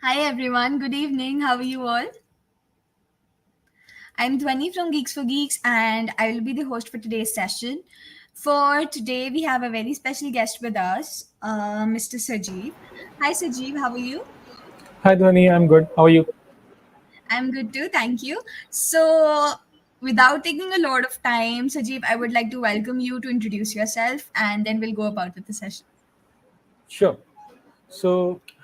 Hi everyone, good evening. How are you all? I'm Dhwani from Geeks and I will be the host for today's session. For today, we have a very special guest with us, Mr. Sajeev. Hi Sajeev, how are you? Hi Dhwani, I'm good. How are you? I'm good too, thank you. So, without taking a lot of time, Sajeev, I would like to welcome you to introduce yourself and then we'll go about with the session. Sure.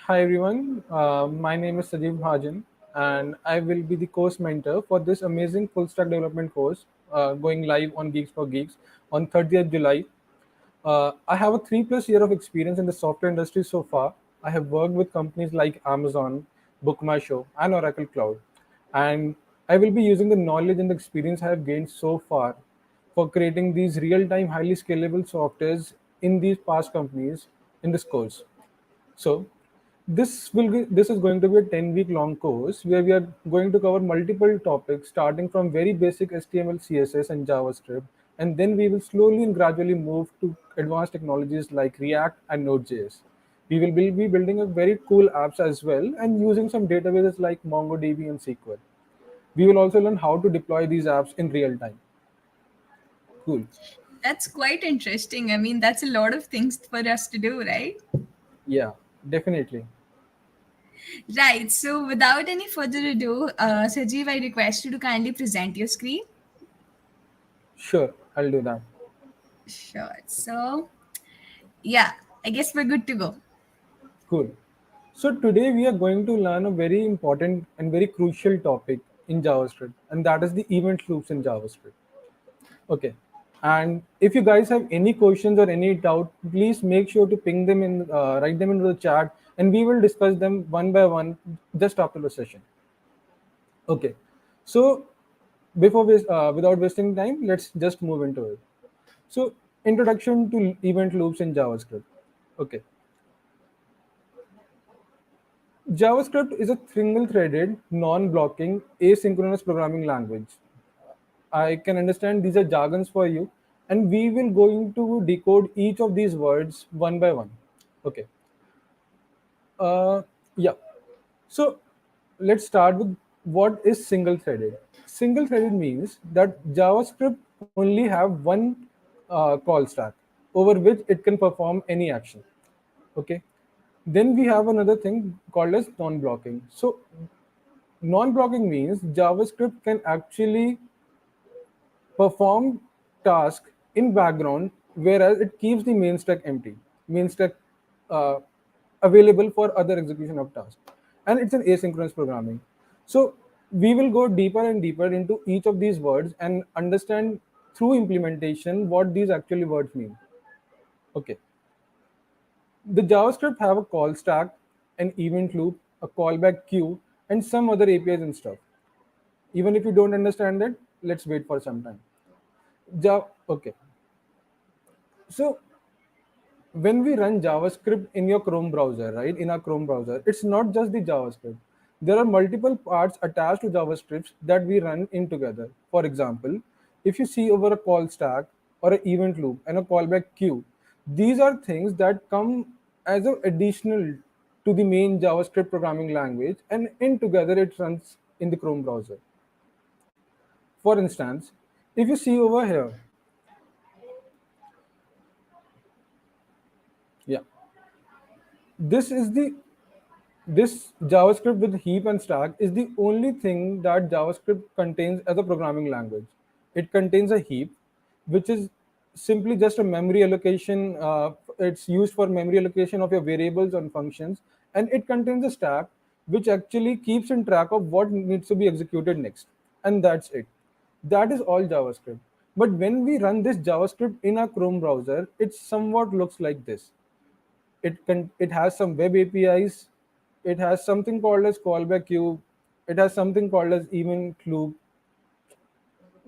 Hi everyone. My name is Sajeev Mahajan, and I will be the course mentor for this amazing full stack development course going live on Geeks4Geeks on 30th July. I have a 3+ year of experience in the software industry so far. I have worked with companies like Amazon, BookMyShow, and Oracle Cloud, and I will be using the knowledge and the experience I have gained so far for creating these real-time, highly scalable softwares in these past companies in this course. So this is going to be a 10-week long course where we are going to cover multiple topics starting from very basic HTML, CSS, and JavaScript, and then we will slowly and gradually move to advanced technologies like React and Node.js. We will be building a very cool apps as well and using some databases like MongoDB and SQL. We will also learn how to deploy these apps in real time. Cool. That's quite interesting. I mean, that's a lot of things for us to do, right? Yeah, definitely. Right. So, without any further ado, Sajeev, I request you to kindly present your screen. Sure, I'll do that. Sure. So, yeah, I guess we're good to go. Cool. So today we are going to learn a very important and very crucial topic in JavaScript, and that is the event loops in JavaScript. Okay. And if you guys have any questions or any doubt, please make sure to ping them in, write them into the chat, and we will discuss them one by one just after the session. Okay. So without wasting time, let's just move into it. So introduction to event loops in JavaScript. Okay. JavaScript is a single-threaded, non-blocking, asynchronous programming language. I can understand these are jargons for you, and we will going to decode each of these words one by one. Okay. Uh, yeah. So let's start with what is single-threaded. Single-threaded means that JavaScript only have one call stack over which it can perform any action. Okay. Then we have another thing called as non-blocking. So non-blocking means JavaScript can actually perform task in background, whereas it keeps the main stack empty, main stack uh, available for other execution of tasks. And it's an asynchronous programming. So we will go deeper and deeper into each of these words and understand through implementation what these actually words mean. Okay. The JavaScript have a call stack, an event loop, a callback queue, and some other APIs and stuff. Even if you don't understand that, let's wait for some time. Okay. So when we run JavaScript in your Chrome browser, right, in our Chrome browser, it's not just the JavaScript. There are multiple parts attached to JavaScript that we run in together. For example, if you see over a call stack or an event loop and a callback queue, these are things that come as an additional to the main JavaScript programming language, and in together it runs in the Chrome browser. For instance, if you see over here, yeah, this is the this JavaScript with heap and stack is the only thing that JavaScript contains as a programming language. It contains a heap, which is simply just a memory allocation. It's used for memory allocation of your variables and functions, and it contains a stack, which actually keeps in track of what needs to be executed next, and that's it. That is all JavaScript. But when we run this JavaScript in our Chrome browser, it somewhat looks like this. It has some web APIs. It has something called as callback queue. It has something called as event loop.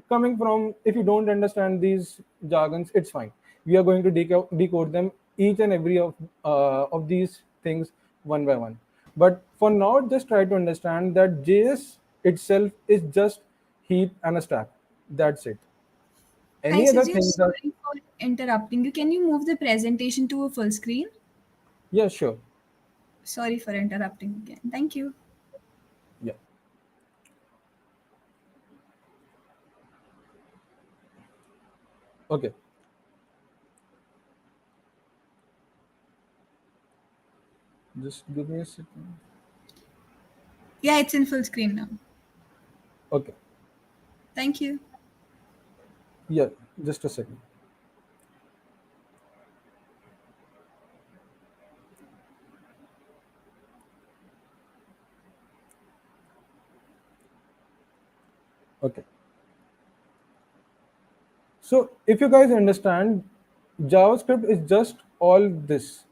Coming from, if you don't understand these jargons, it's fine. We are going to decode them each and every of these things one by one. But for now, just try to understand that JS itself is just heap and a stack. That's it. Hi, Any other Sajeev. things that? Sorry for interrupting you. Can you move the presentation to a full screen? Yeah, sure. Sorry for interrupting again. Thank you. Yeah. Okay. Just give me a second. Yeah, it's in full screen now. Okay. Thank you. Yeah. Just a second. Okay. So if you guys understand, JavaScript is just all this,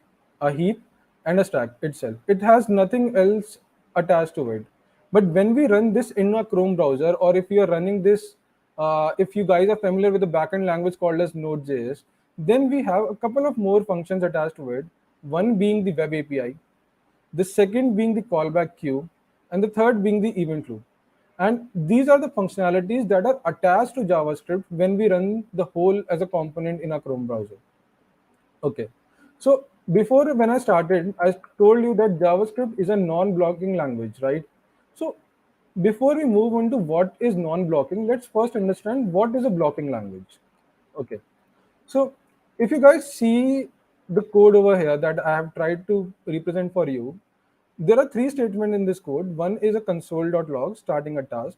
a heap and a stack itself. It has nothing else attached to it. But when we run this in a Chrome browser, or if you are running this, if you guys are familiar with the backend language called as Node.js, then we have a couple of more functions attached to it. One being the web API, the second being the callback queue, and the third being the event loop. And these are the functionalities that are attached to JavaScript when we run the whole as a component in a Chrome browser. Okay. So before when I started, I told you that JavaScript is a non-blocking language, right? So before we move on to what is non-blocking, let's first understand what is a blocking language. Okay. So if you guys see the code over here that I have tried to represent for you, there are three statements in this code. One is a console.log starting a task.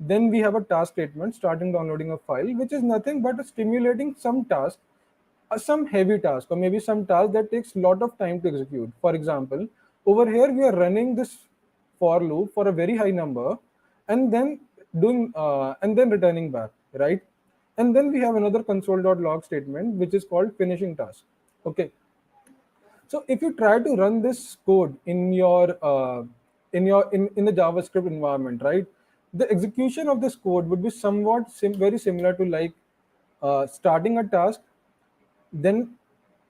Then we have a task statement starting downloading a file, which is nothing but stimulating some task, some heavy task, or maybe some task that takes a lot of time to execute. For example, over here we are running this for loop for a very high number, and then and then returning back, right? And then we have another console.log statement which is called finishing task. Okay, so if you try to run this code in in the JavaScript environment, right, the execution of this code would be somewhat very similar to like starting a task, then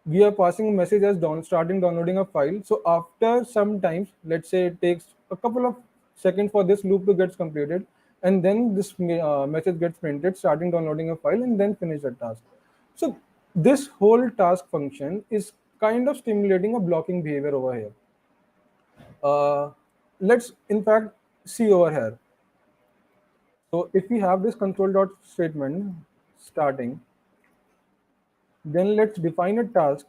we are passing a message as starting downloading a file. So after some times, let's say it takes a couple of seconds for this loop to get completed, and then this message gets printed starting downloading a file, and then finish the task. So this whole task function is kind of stimulating a blocking behavior over here. Let's in fact see over here. So if we have this control dot statement starting, then let's define a task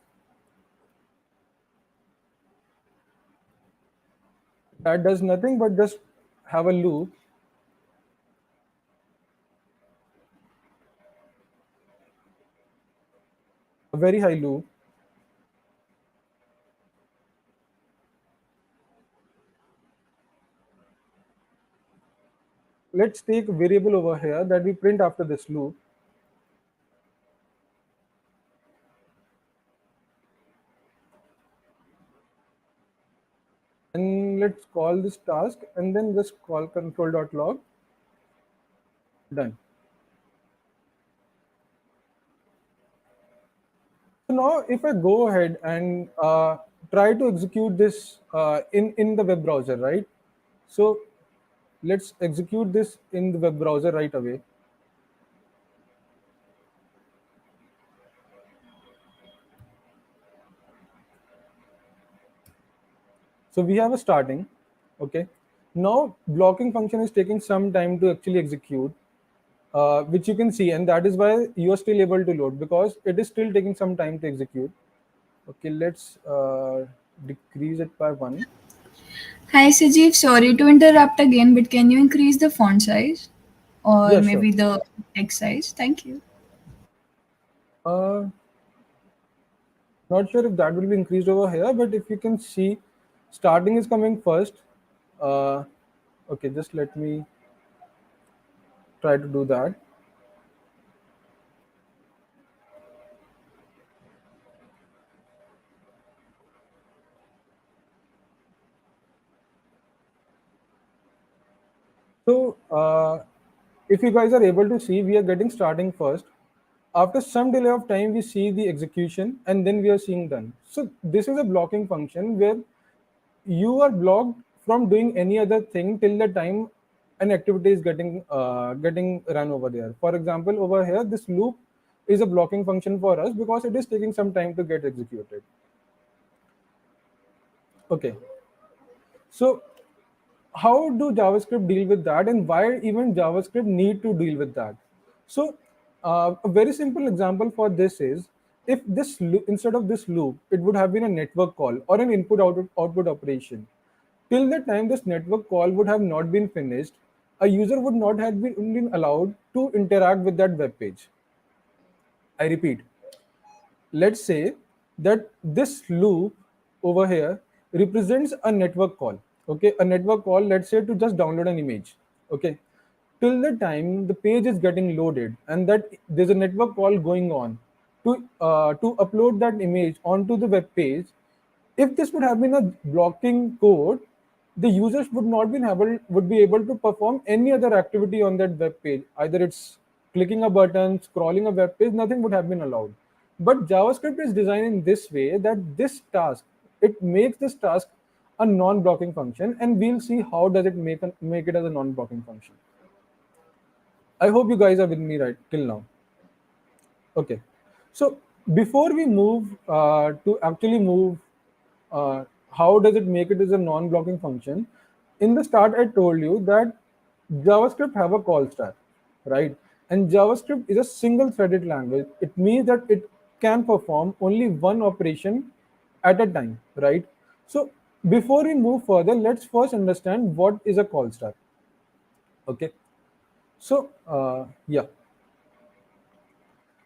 that does nothing but just have a loop, a very high loop. Let's take a variable over here that we print after this loop, and let's call this task and then just call control.log. Done. So now if I go ahead and try to execute this in the web browser, right? So let's execute this in the web browser right away. So we have a starting. Okay. Now blocking function is taking some time to actually execute, which you can see, and that is why you are still able to load because it is still taking some time to execute. Okay, let's decrease it by one. Hi, Sajeev. Sorry to interrupt again, but can you increase the font size or Yeah, sure. maybe the text size? Thank you. Uh, Not sure if that will be increased over here, but if you can see, starting is coming first. Uh, okay, just let me try to do that. So if you guys are able to see, we are getting starting first. After some delay of time, we see the execution and then we are seeing done. So this is a blocking function where you are blocked from doing any other thing till the time an activity is getting run over there. For example, over here, this loop is a blocking function for us because it is taking some time to get executed. Okay, so how do JavaScript deal with that, and why even JavaScript need to deal with that? So a very simple example for this is, if instead of this loop, it would have been a network call or an input output operation. Till the time this network call would have not been finished, a user would not have been allowed to interact with that web page. I repeat, let's say that this loop over here represents a network call. Okay, a network call, let's say, to just download an image. Okay, till the time the page is getting loaded and that there's a network call going on to upload that image onto the web page. If this would have been a blocking code, the users would be able to perform any other activity on that web page. Either it's clicking a button, scrolling a web page, nothing would have been allowed. But JavaScript is designed in this way that this task, it makes this task a non-blocking function, and we'll see how does it make it as a non-blocking function. I hope you guys are with me right till now. Okay. So before we move to actually move, how does it make it as a non-blocking function? In the start, I told you that JavaScript have a call stack, right? And JavaScript is a single-threaded language. It means that it can perform only one operation at a time, right? So before we move further, let's first understand what is a call stack. Okay. So yeah.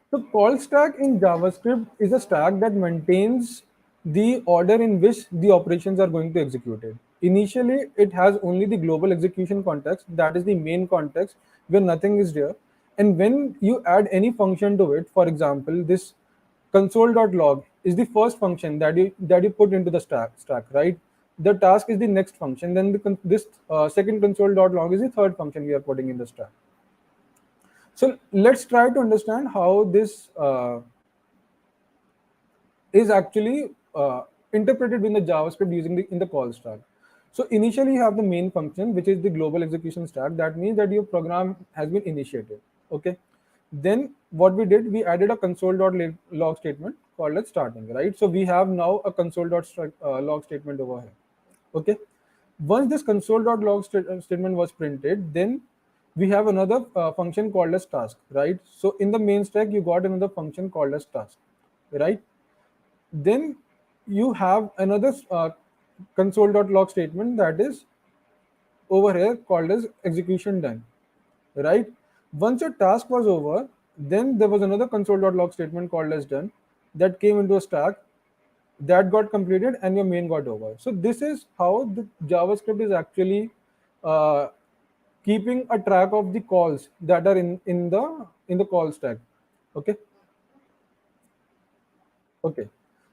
So call stack in JavaScript is a stack that maintains the order in which the operations are going to execute it. Initially, it has only the global execution context, that is the main context where nothing is there. And when you add any function to it, for example, this console.log is the first function that you put into the stack, right? The task is the next function. Then this second console.log is the third function we are putting in the stack. So let's try to understand how this is actually interpreted in the JavaScript using in the call stack. So initially you have the main function, which is the global execution stack. That means that your program has been initiated. Okay. Then what we did, we added a console.log statement called as starting, right? So we have now a console.log statement over here. Okay. Once this console.log statement was printed, then we have another function called as task, right? So in the main stack, you got another function called as task, right? Then you have another console.log statement that is over here called as execution done, right? Once your task was over, then there was another console.log statement called as done that came into a stack that got completed and your main got over. So this is how the JavaScript is actually uh, keeping a track of the calls that are in the call stack. Okay. Okay.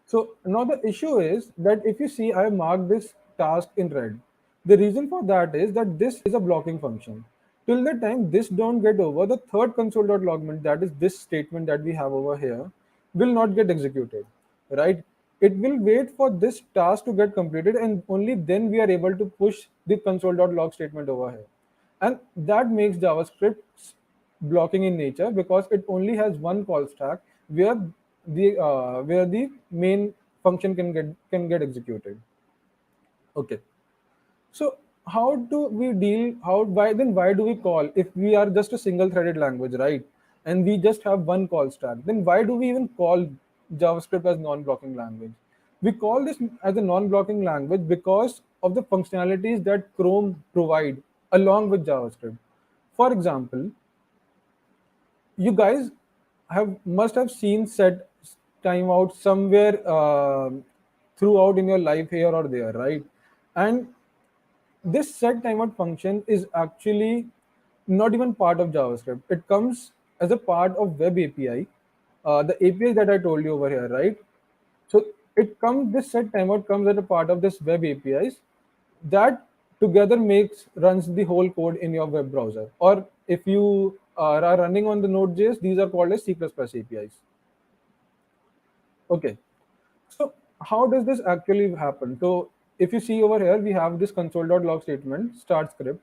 So now the issue is that if you see, I marked this task in red. The reason for that is that this is a blocking function. Till the time this don't get over, the third console.logment, that is this statement that we have over here, will not get executed, right? It will wait for this task to get completed, and only then we are able to push the console.log statement over here. And that makes JavaScript blocking in nature because it only has one call stack where the main function can get executed. Okay. So how do we deal? Why do we call if we are just a single threaded language, right? And we just have one call stack. Then why do we even call JavaScript as non-blocking language? We call this as a non-blocking language because of the functionalities that Chrome provide along with JavaScript. For example, you guys must have seen set timeout somewhere throughout in your life here or there, right? And this set timeout function is actually not even part of JavaScript. It comes as a part of web API, the API that I told you over here, right? So this set timeout comes as a part of this web APIs that together runs the whole code in your web browser. Or if you are running on the Node.js, these are called as C++ APIs. Okay. So how does this actually happen? So if you see over here, we have this console.log statement, start script.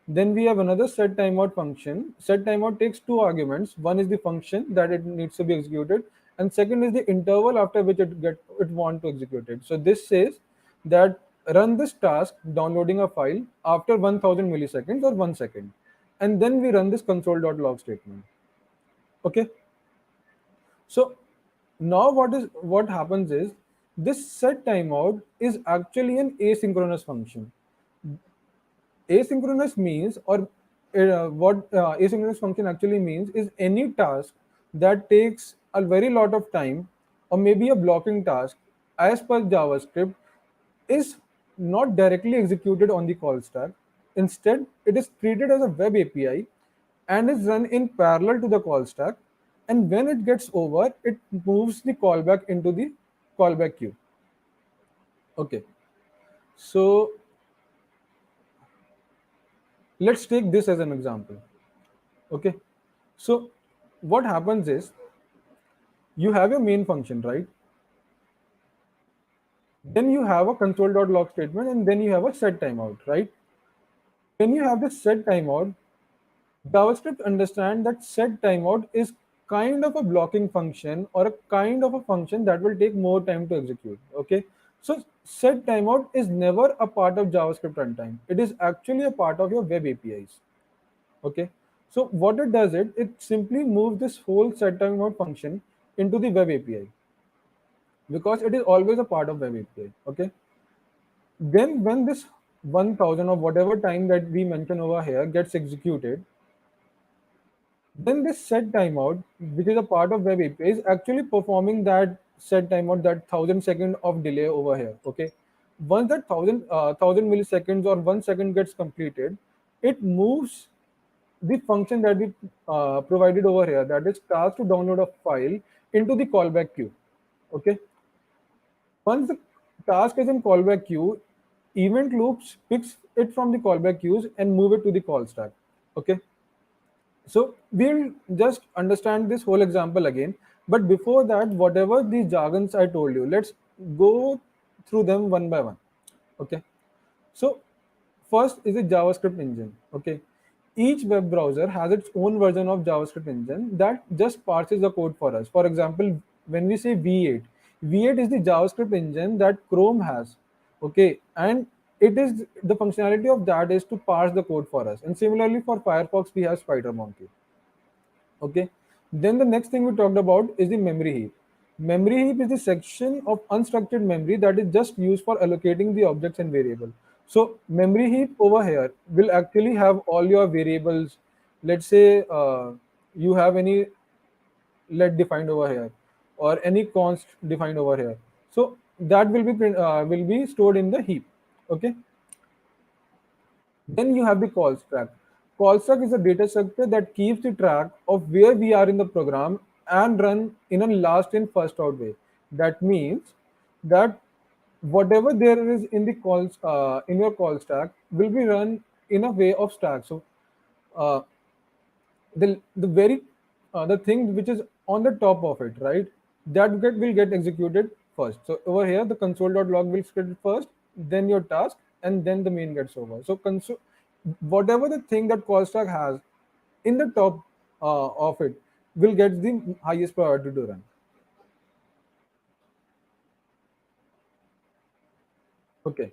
Then we have another set timeout function. Set timeout takes two arguments. One is the function that it needs to be executed, and second is the interval after which it want to execute it. So this says that run this task downloading a file after 1000 milliseconds or 1 second, and then we run this console.log statement. Okay, so now what happens is this set timeout is actually an asynchronous function. Asynchronous means, or what asynchronous function actually means, is any task that takes a very lot of time, or maybe a blocking task as per JavaScript, is not directly executed on the call stack. Instead, it is treated as a web API and is run in parallel to the call stack. And when it gets over, it moves the callback into the callback queue. Okay, so let's take this as an example. Okay, so what happens is you have your main function, right? Then you have a console.log statement, and then you have a set timeout, right? When you have the set timeout, JavaScript understand that set timeout is kind of a blocking function, or a kind of a function that will take more time to execute. Okay, so set timeout is never a part of JavaScript runtime. It is actually a part of your web APIs. Okay, so what it does, it simply moves this whole set timeout function into the web API, because it is always a part of web API. Okay, then when this 1000 or whatever time that we mention over here gets executed, then this set timeout, which is a part of web API, is actually performing that set timeout, that 1000 second of delay over here. Okay, once that 1000 milliseconds or 1 second gets completed, it moves the function that we provided over here, that is task to download a file, into the callback queue. Okay, once the task is in callback queue, event loops picks it from the callback queues and move it to the call stack. Okay, so we'll just understand this whole example again. But before that, whatever these jargons I told you, let's go through them one by one. Okay, so first is a JavaScript engine. Okay, each web browser has its own version of JavaScript engine that just parses the code for us. For example, when we say V8, V8 is the JavaScript engine that Chrome has. Okay, and it is the functionality of that is to parse the code for us. And similarly for Firefox, we have SpiderMonkey. Okay, then the next thing we talked about is the memory heap. Memory heap is the section of unstructured memory that is just used for allocating the objects and variable. So memory heap over here will actually have all your variables. Let's say you have any let defined over here, or any const defined over here, so that will be stored in the heap. Okay, then you have the call stack. Call stack is a data structure that keeps the track of where we are in the program and run in a last in first out way. That means that whatever there is in the calls in your call stack will be run in a way of stack. So uh, the very the thing which is on the top of it, right? Will get executed first. So over here, the console.log will script first, then your task, and then the main gets over. So console, whatever the thing that call stack has in the top of it will get the highest priority to run. Okay.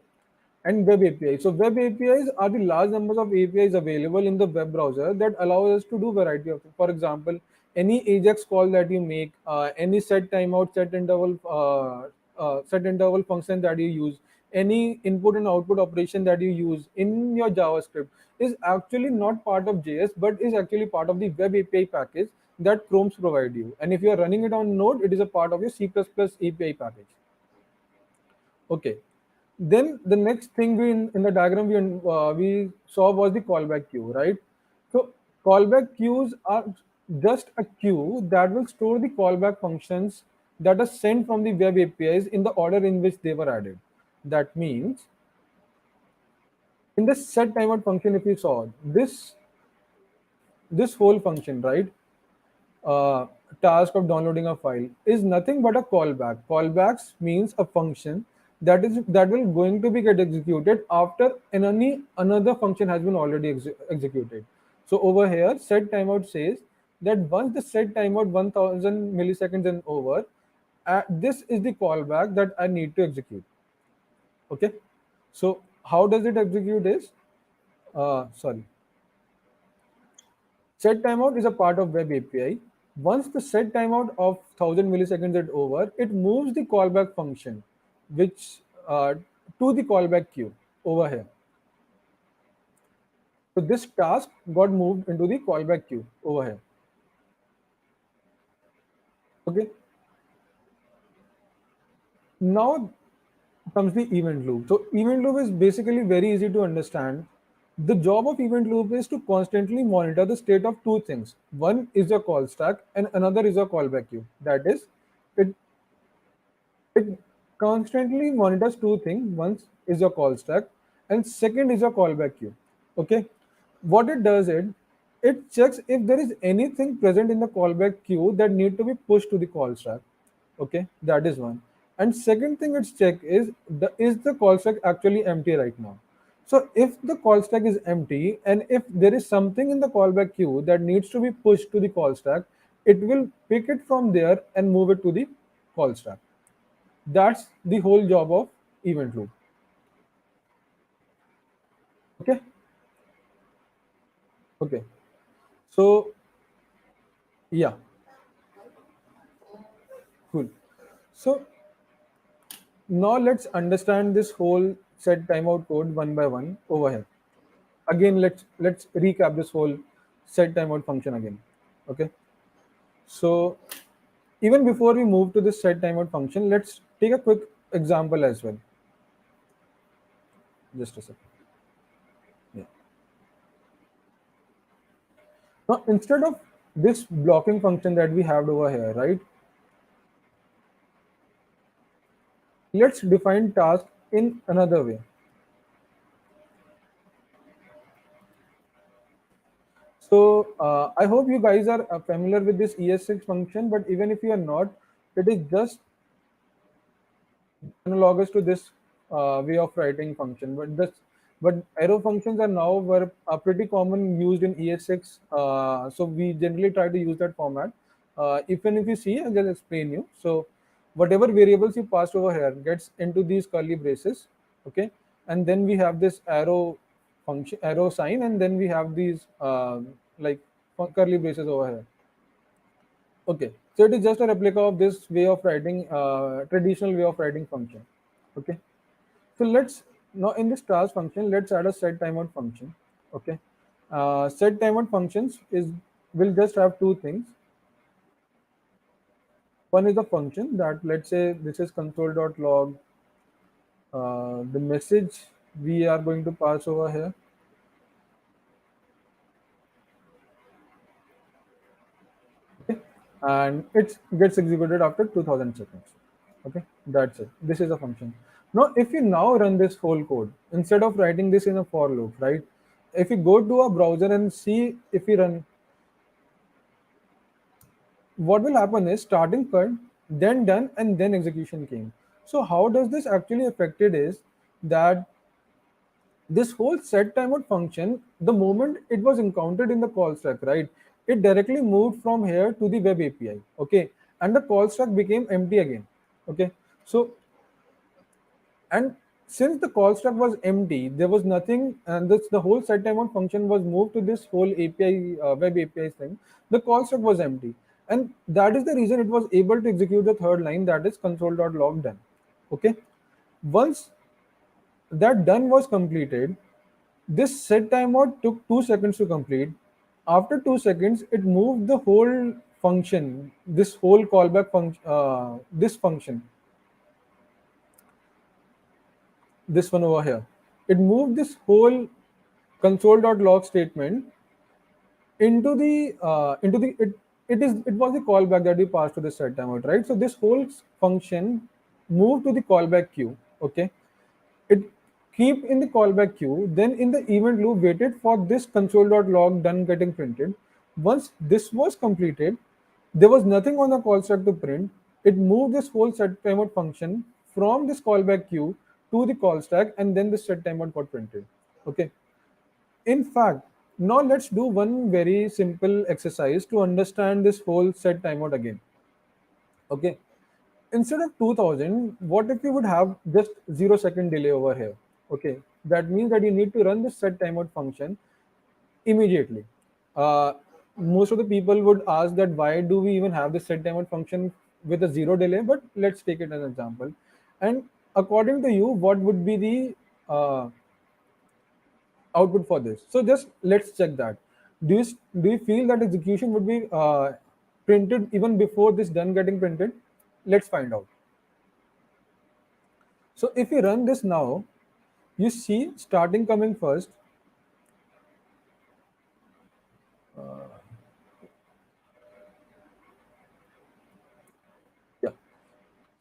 And web APIs. So web APIs are the large numbers of APIs available in the web browser that allow us to do variety of things. For example, any AJAX call that you make, any set timeout, set interval function that you use, any input and output operation that you use in your JavaScript is actually not part of JS, but is actually part of the web API package that Chrome's provide you. And if you are running it on Node, it is a part of your C++ API package. Okay. Then the next thing in the diagram we saw was the callback queue, right? So callback queues are just a queue that will store the callback functions that are sent from the web APIs in the order in which they were added. That means in the set timeout function, if you saw this whole function, right? uh, Task of downloading a file is nothing but a callback. Callbacks means a function that will going to be get executed after any another function has been already executed. So over here, set timeout says that once the set timeout 1000 milliseconds and over, this is the callback that I need to execute. Okay, So how does it execute is, sorry, set timeout is a part of web API. Once the set timeout of 1000 milliseconds is over, it moves the callback function, which to the callback queue over here. So this task got moved into the callback queue over here. Okay. Now comes the event loop. So event loop is basically very easy to understand. The job of event loop is to constantly monitor the state of two things. One is your call stack and another is your callback queue. That is, it it constantly monitors two things. One is your call stack and second is your callback queue. Okay. What it does, it checks if there is anything present in the callback queue that need to be pushed to the call stack. Okay, that is one. And second thing it's check is the call stack actually empty right now. So if the call stack is empty and if there is something in the callback queue that needs to be pushed to the call stack, it will pick it from there and move it to the call stack. That's the whole job of event loop. Okay. Okay. So yeah, cool. So now let's understand this whole set timeout code one by one over here. Again, let's recap this whole set timeout function again. Okay. So even before we move to this set timeout function, let's take a quick example as well. Just a second. Yeah. Now instead of this blocking function that we have over here, right? Let's define task in another way. So I hope you guys are familiar with this ES6 function, but even if you are not, it is just analogous to this way of writing function. But arrow functions are now pretty common used in ES6. So we generally try to use that format. Even if you see, I'll just explain you. So whatever variables you passed over here gets into these curly braces, okay, and then we have this arrow function, arrow sign, and then we have these like curly braces over here. Okay, so it is just a replica of this way of writing, traditional way of writing function. Okay, so let's now in this task function, let's add a set timeout function. Okay, set timeout functions is will just have two things. One is a function that, let's say this is console.log, the message we are going to pass over here. Okay, and it gets executed after 2000 seconds. Okay, that's it. This is a function. Now if you now run this whole code instead of writing this in a for loop, right? If you go to a browser and see, if you run, what will happen is starting cut, then done, and then execution came. So how does this actually affected is that this whole set timeout function, the moment it was encountered in the call stack, right, it directly moved from here to the web API. Okay, and the call stack became empty again. Okay, so, and since the call stack was empty, there was nothing, and this the whole set timeout function was moved to this whole API, web API thing. The call stack was empty, and that is the reason it was able to execute the third line, that is console.log done. Okay, once that done was completed, this set timeout took 2 seconds to complete. After 2 seconds, it moved the whole function, this whole callback function, this function, this one over here. It moved this whole console.log statement it was the callback that we passed to the set timeout, right? So this whole function moved to the callback queue. Okay, it keep in the callback queue, then in the event loop waited for this console.log done getting printed. Once this was completed, there was nothing on the call stack to print. It moved this whole set timeout function from this callback queue to the call stack, and then the set timeout got printed. Okay, in fact, now let's do one very simple exercise to understand this whole set timeout again. Okay, instead of 2000, what if you would have just 0 second delay over here? Okay, that means that you need to run this set timeout function immediately. Uh, Most of the people would ask that why do we even have this set timeout function with a zero delay? But let's take it as an example. And according to you, what would be the output for this? So just let's check that. Do you feel that execution would be printed even before this done getting printed? Let's find out. So if you run this now, you see starting coming first. Yeah,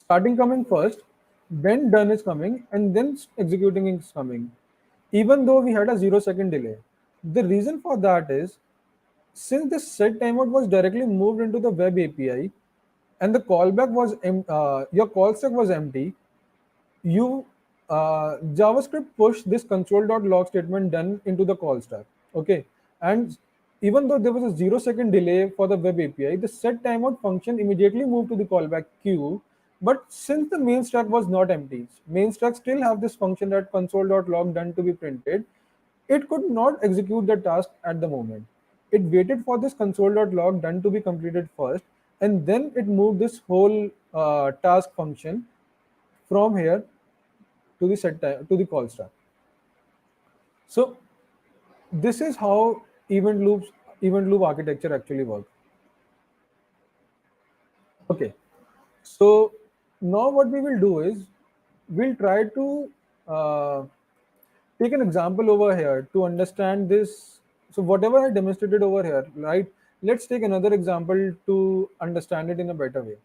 starting coming first, then done is coming, and then executing is coming. Even though we had a 0 second delay, the reason for that is since the set timeout was directly moved into the web API, and the callback was your call stack was empty, you JavaScript push this console.log statement done into the call stack. Okay, and even though there was a 0 second delay for the web API, the set timeout function immediately moved to the callback queue. But since the main stack was not empty, main stack still have this function that console.log done to be printed. It could not execute the task at the moment. It waited for this console.log done to be completed first, and then it moved this whole task function from here to the set time to the call stack. So this is how event loop architecture actually works. Okay, so now what we will do is we'll try to take an example over here to understand this. So whatever I demonstrated over here, right? Let's take another example to understand it in a better way.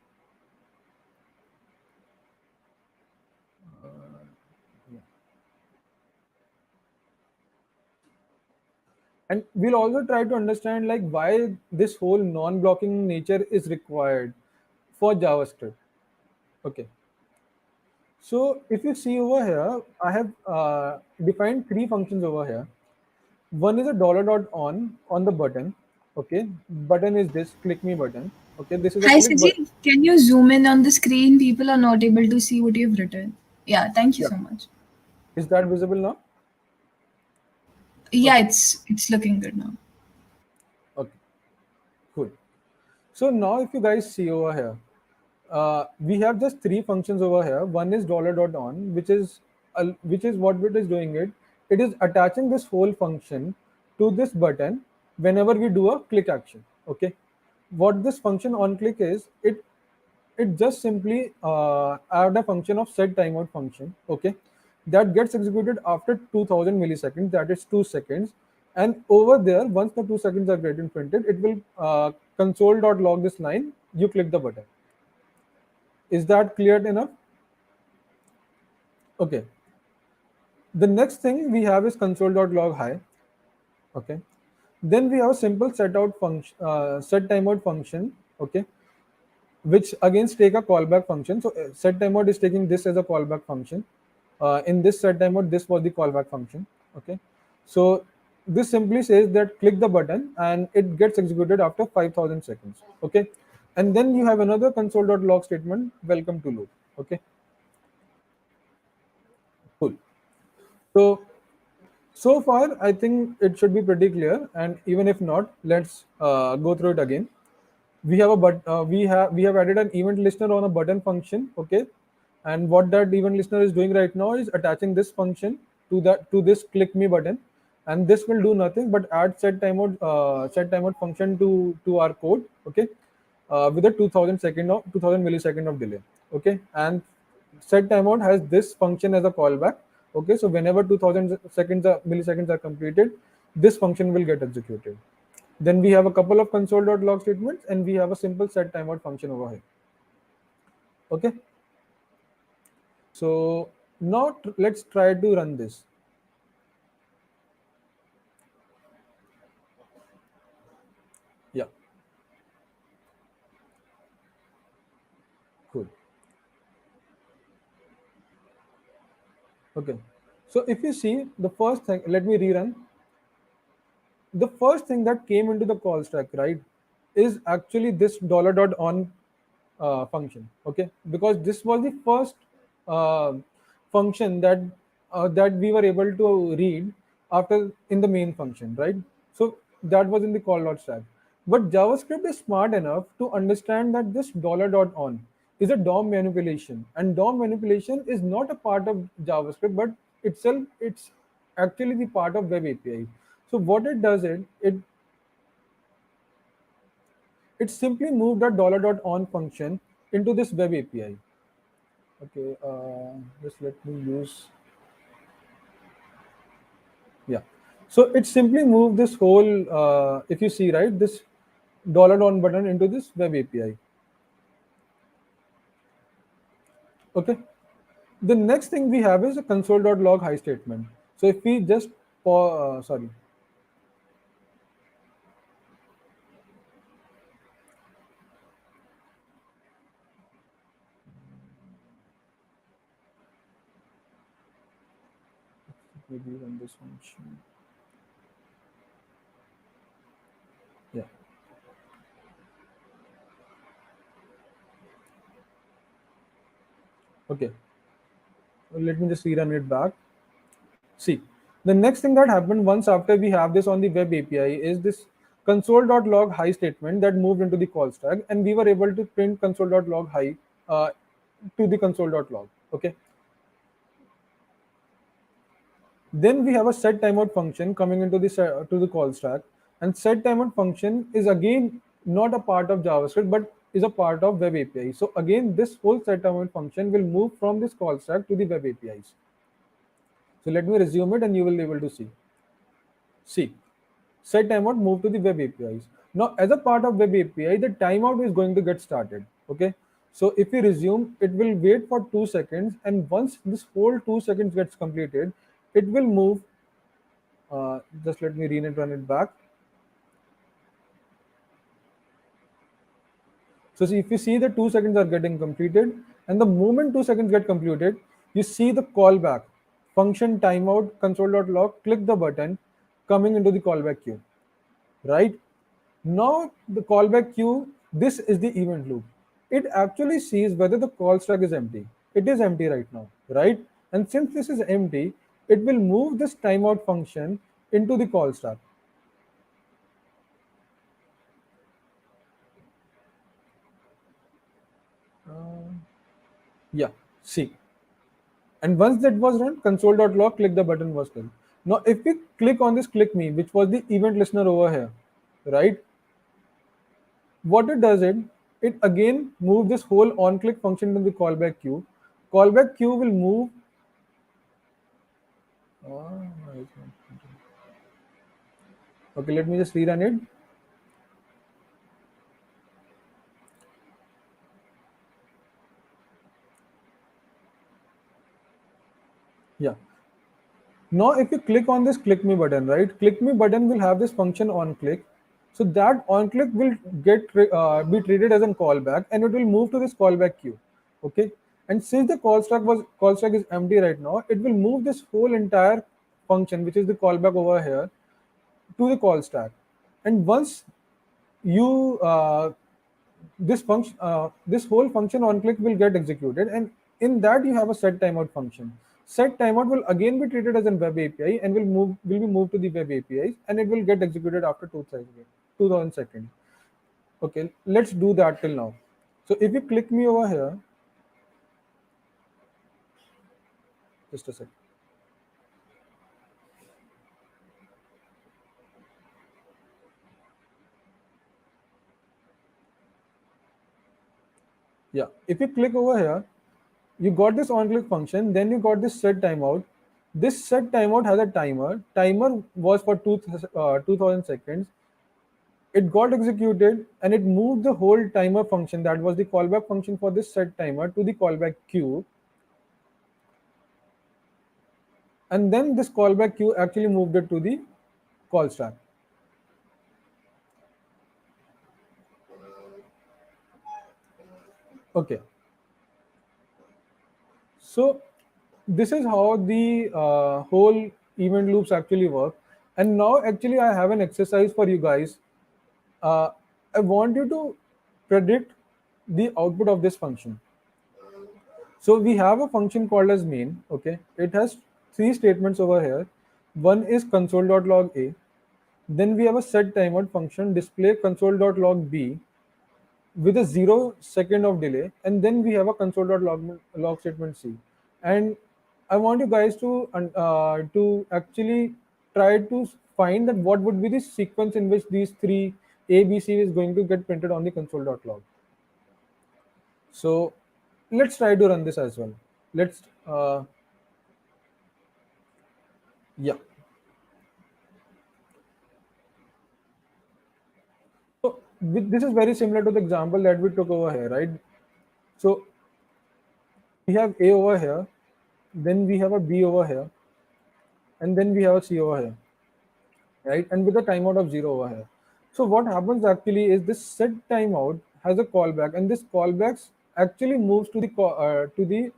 And we'll also try to understand like why this whole non-blocking nature is required for JavaScript. Okay. So if you see over here, I have defined three functions over here. One is a dollar dot on the button. Okay, button is this click me button. Okay, this is a Hi, click button. Sajeev. Can you zoom in on the screen? People are not able to see what you've written. Yeah, thank you Yeah, so much. is that visible now? Yeah, Okay, it's looking good now. okay, cool. So now if you guys see over here, we have just three functions over here. One is dollar dot on, which is what it is doing it. It is attaching this whole function to this button whenever we do a click action. Okay, what this function on click is, it just simply add a function of set timeout function. Okay, that gets executed after 2000 milliseconds, that is 2 seconds. And over there, once the 2 seconds are getting printed, it will console.log this line, you click the button. Is that clear enough? Okay, the next thing we have is console.log high. Okay, then we have a simple set out function, set timeout function. Okay, which again take a callback function. So set timeout is taking this as a callback function. In this set timeout, this was the callback function. Okay, so this simply says that click the button and it gets executed after 5000 seconds. Okay, and then you have another console.log statement, welcome to loop. Okay, cool. So far, I think it should be pretty clear. And even if not, let's go through it again. We have a we have added an event listener on a button function. Okay, and what that event listener is doing right now is attaching this function to this click me button, and this will do nothing but add set timeout function to our code. Okay, with a 2000 millisecond of delay. Okay, and set timeout has this function as a callback. Okay, so whenever 2000 milliseconds are completed, this function will get executed. Then we have a couple of console.log statements, and we have a simple set timeout function over here. Okay, so now let's try to run this. Yeah, cool. Okay, so if you see the first thing, let me rerun. The first thing that came into the call stack, right, is actually this dollar dot on function. Okay, because this was the first uh, function that that we were able to read after in the main function, right? So that was in the call dot stack. But JavaScript is smart enough to understand that this dollar dot on is a DOM manipulation, and DOM manipulation is not a part of JavaScript, but it's actually the part of Web API. So what it does, it simply moved that dollar dot on function into this Web API. Okay, just let me use. Yeah. So it simply moved this whole, if you see, right, this dollar on button into this Web API. Okay. The next thing we have is a console.log high statement. So if we just, sorry, maybe run this function. Yeah. Okay. Let me just rerun it back. See, the next thing that happened once after we have this on the Web API is this console.log high statement that moved into the call stack, and we were able to print console.log high to the console.log. Okay. Then we have a set timeout function coming into the to the call stack, and set timeout function is again not a part of JavaScript but is a part of Web API. So again, this whole set timeout function will move from this call stack to the Web APIs. So let me resume it, and you will be able to see. See, set timeout move to the Web APIs. Now, as a part of Web API, the timeout is going to get started. Okay. So if we resume, it will wait for 2 seconds, and once this whole 2 seconds gets completed, it will move. Just let me run it back. So see, if you see the 2 seconds are getting completed, and the moment 2 seconds get completed, you see the callback function timeout console.log, click the button coming into the callback queue, right? Now the callback queue, this is the event loop. It actually sees whether the call stack is empty. It is empty right now, right? And since this is empty, it will move this timeout function into the call stack. Uh, yeah, see. And once that was run, console.log, click the button was clicked. Now, if we click on this click me, which was the event listener over here, right? What it does, it again move this whole on click function in the callback queue. Callback queue will move. Ah, okay, let me just rerun it. Yeah. Now, if you click on this click me button, right? Click me button will have this function on click. So that on click will be treated as a callback, and it will move to this callback queue. Okay. And since the call stack is empty right now, it will move this whole entire function, which is the callback over here, to the call stack. And once you this whole function on click will get executed, and in that you have a set timeout function. Set timeout will again be treated as a web API and will be moved to the web APIs, and it will get executed after 2000 seconds. Okay, let's do that till now. So if you click me over here, just a second. Yeah, if you click over here, you got this on click function, then you got this set timeout. This set timeout has a timer was for 2000 seconds. It got executed, and it moved the whole timer function that was the callback function for this set timer to the callback queue, and then this callback queue actually moved it to the call stack. Okay, so this is how the whole event loops actually work. And now actually I have an exercise for you guys. uh, I want you to predict the output of this function. So we have a function called as main. Okay, it has three statements over here. One is console.log a. Then we have a set timeout function display console.log b with a 0 second of delay, and then we have a console.log statement c. And I want you guys to actually try to find that what would be the sequence in which these three a b c is going to get printed on the console.log. So let's try to run this as well. Let's yeah. So this is very similar to the example that we took over here, right? So we have a over here, then we have a b over here, and then we have a c over here, right? And with a timeout of 0 over here. So what happens actually is this set timeout has a callback, and this callbacks actually moves to the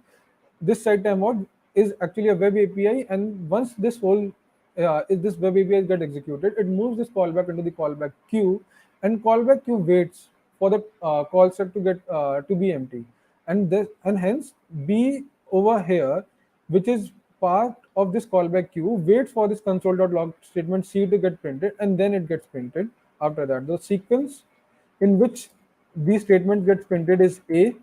this set timeout is actually a web API, and once this whole if this web API get executed, it moves this callback into the callback queue, and callback queue waits for the call set to get to be empty, and hence B over here, which is part of this callback queue, waits for this console.log statement C to get printed, and then it gets printed after that. The sequence in which these statements gets printed is A,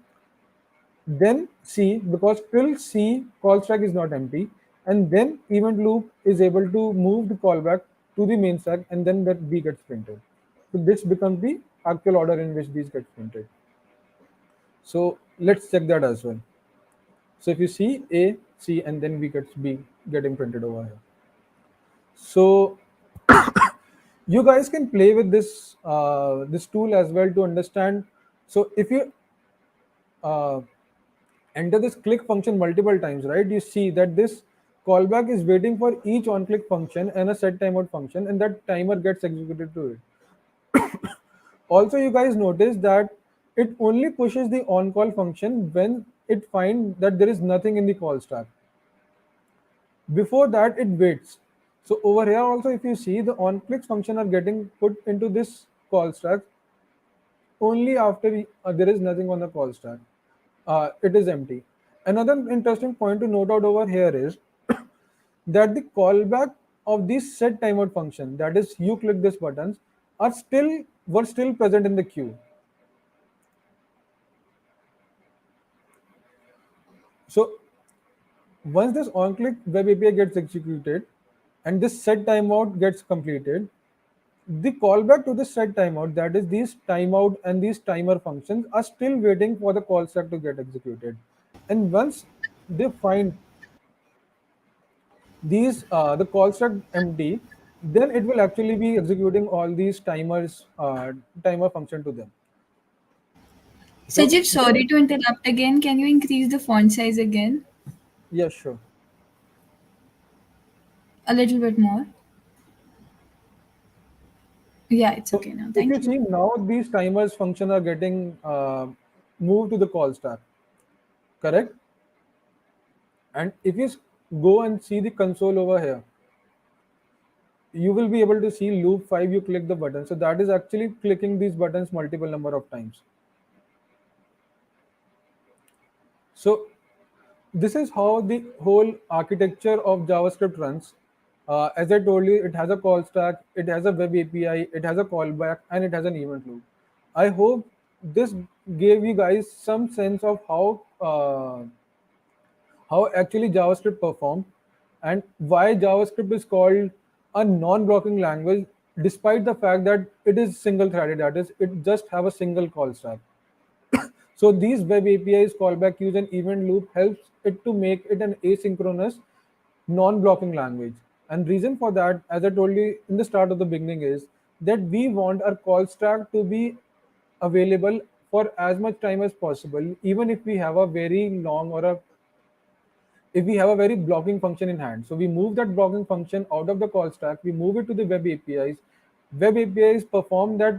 then C, because till C call stack is not empty, and then event loop is able to move the callback to the main stack, and then that B gets printed. So this becomes the actual order in which these get printed. So let's check that as well. So if you see A, C, and then B gets B getting printed over here. So you guys can play with this tool as well to understand. So if you uh, enter this click function multiple times, right, you see that this callback is waiting for each on click function and a set timeout function, and that timer gets executed to it. Also, you guys notice that it only pushes the on call function when it finds that there is nothing in the call stack. Before that, it waits. So over here also, if you see, the on clicks function are getting put into this call stack only after there is nothing on the call stack. It is empty. Another interesting point to note out over here is that the callback of this set timeout function, that is you click this buttons, were still present in the queue. So once this on click web API gets executed and this set timeout gets completed, the callback to the set timeout, that is these timeout and these timer functions, are still waiting for the call stack to get executed. And once they find these the call stack empty, then it will actually be executing all these timer function to them. So Sajeev, sorry to interrupt again. Can you increase the font size again? yeah, sure. A little bit more. Yeah, it's So okay now. if you Thank you. see now, these timers function are getting moved to the call stack, correct? And if you go and see the console over here, you will be able to see loop 5. You click the button, so that is actually clicking these buttons multiple number of times. So this is how the whole architecture of JavaScript runs. As I told you, it has a call stack, it has a web API, it has a callback, and it has an event loop. I hope this gave you guys some sense of how actually JavaScript performs and why JavaScript is called a non-blocking language, despite the fact that it is single-threaded. That is, it just have a single call stack. So these web APIs, callback queues, and event loop helps it to make it an asynchronous, non-blocking language. And reason for that, as I told you in the start of the beginning, is that we want our call stack to be available for as much time as possible, even if we have a very long or a if we have a very blocking function in hand. So we move that blocking function out of the call stack, we move it to the web APIs. Web APIs perform that,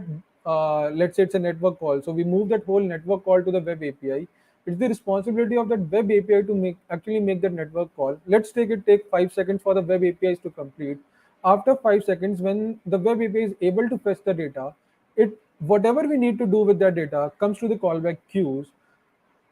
let's say it's a network call. So we move that whole network call to the web API. It's the responsibility of that web API to make that network call. Let's take 5 seconds for the web APIs to complete. After 5 seconds, when the web API is able to fetch the data, it whatever we need to do with that data comes to the callback queues,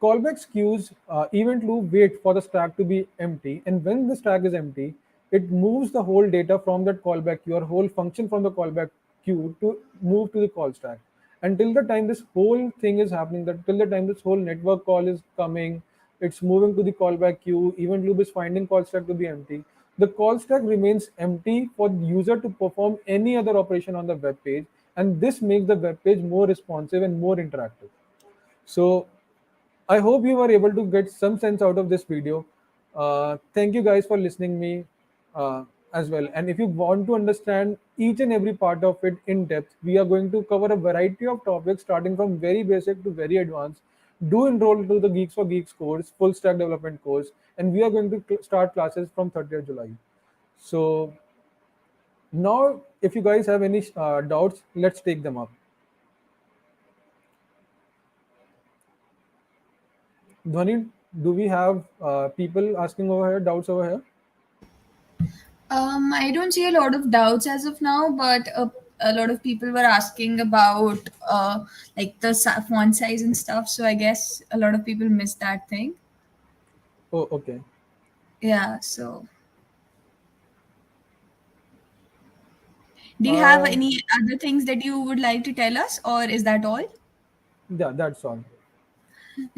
Callbacks queues event loop wait for the stack to be empty, and when the stack is empty, it moves the whole data from that callback queue or whole function from the callback queue to move to the call stack. Until the time this whole thing is happening, that till the time this whole network call is coming, it's moving to the callback queue. Event loop is finding call stack to be empty. The call stack remains empty for the user to perform any other operation on the web page, and this makes the web page more responsive and more interactive. So I hope you were able to get some sense out of this video. Thank you guys for listening me as well. And if you want to understand each and every part of it in depth, we are going to cover a variety of topics starting from very basic to very advanced. Do enroll to the Geeks for Geeks course, full stack development course, and we are going to start classes from 30th July. So now, if you guys have any doubts, let's take them up. Dhwani, do we have people asking over here, doubts over here? I don't see a lot of doubts as of now, but a lot of people were asking about like the font size and stuff. So I guess a lot of people missed that thing. Oh, okay. Yeah. So, do you have Uh, any other things that you would like to tell us, or is that all? yeah, that's all.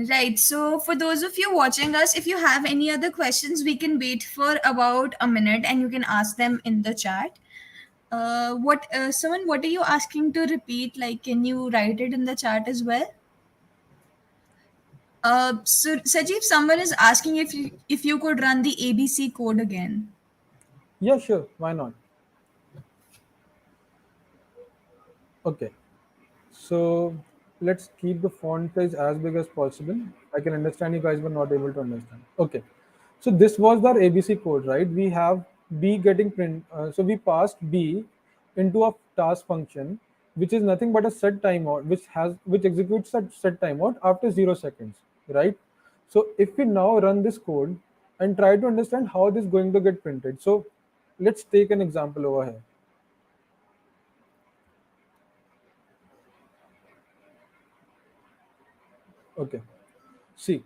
Right. So, for those of you watching us, if you have any other questions, we can wait for about a minute and you can ask them in the chat. Someone, what are you asking to repeat? Like, can you write it in the chat as well? So Sajeev, someone is asking if you could run the ABC code again. Yeah, sure. Why not? Okay. So let's keep the font size as big as possible. I can understand you guys were not able to understand. Okay. So this was our ABC code, right? We have B getting print. So we passed B into a task function, which is nothing but a set timeout, which executes a set timeout after 0 seconds, right? So if we now run this code and try to understand how this is going to get printed. So let's take an example over here. Okay. See,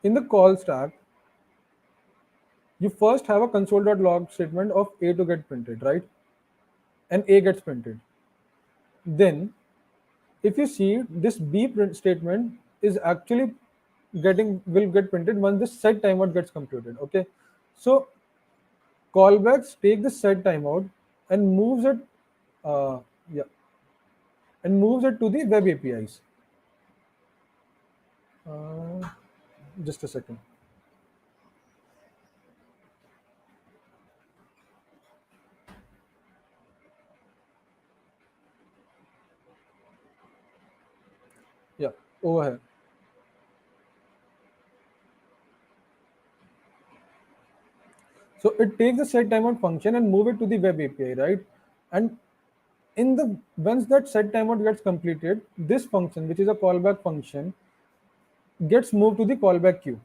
in the call stack, you first have a console.log statement of A to get printed, right? And A gets printed. Then, if you see this B print statement is actually will get printed once the set timeout gets computed. Okay, so callbacks take the set timeout and moves it, uh, yeah, and moves it to the web APIs. Uh, just a second. Yeah, over here. So it takes the set timeout function and move it to the web API, right? And in the once that set timeout gets completed, this function, which is a callback function, gets moved to the callback queue.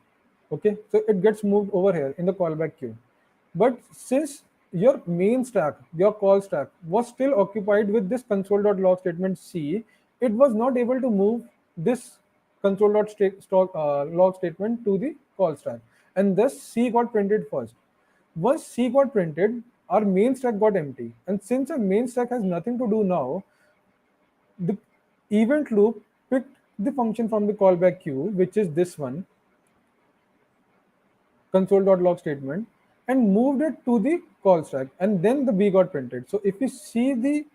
Okay, so it gets moved over here in the callback queue. But since your main stack, your call stack, was still occupied with this console.log statement C, it was not able to move this console.log statement to the call stack, and thus C got printed first. Once C got printed, our main stack got empty, and since our main stack has nothing to do now, the event loop picked the function from the callback queue, which is this one, console.log statement, and moved it to the call stack, and then the B got printed. So if you see the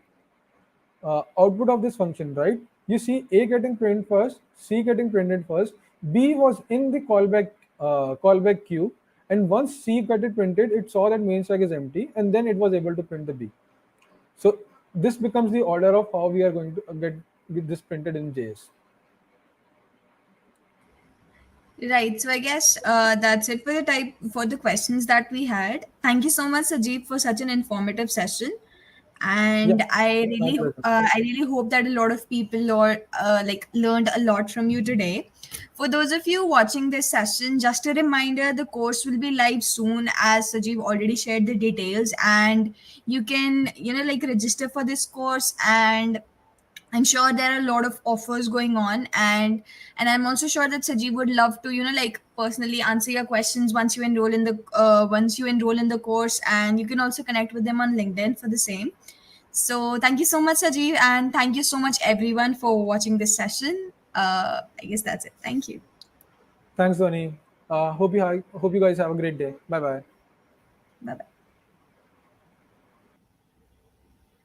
output of this function, right, you see A getting printed first, C getting printed first, B was in the callback queue, and once C got it printed, it saw that main stack is empty, and then it was able to print the B. So this becomes the order of how we are going to get this printed in JS. Right. So I guess that's it for the questions that we had. Thank you so much, Sajid, for such an informative session. Yeah, And my pleasure. I really hope that a lot of people like learned a lot from you today. For those of you watching this session, just a reminder: the course will be live soon, as Sajeev already shared the details, and you can like register for this course and I'm sure there are a lot of offers going on, and I'm also sure that Sajeev would love to, like personally answer your questions once you enroll in the course, and you can also connect with them on LinkedIn for the same. So thank you so much, Sajeev, and thank you so much everyone for watching this session. I guess that's it. Thank you. Thanks, Dhoni. Hope you guys have a great day. Bye bye. Bye bye.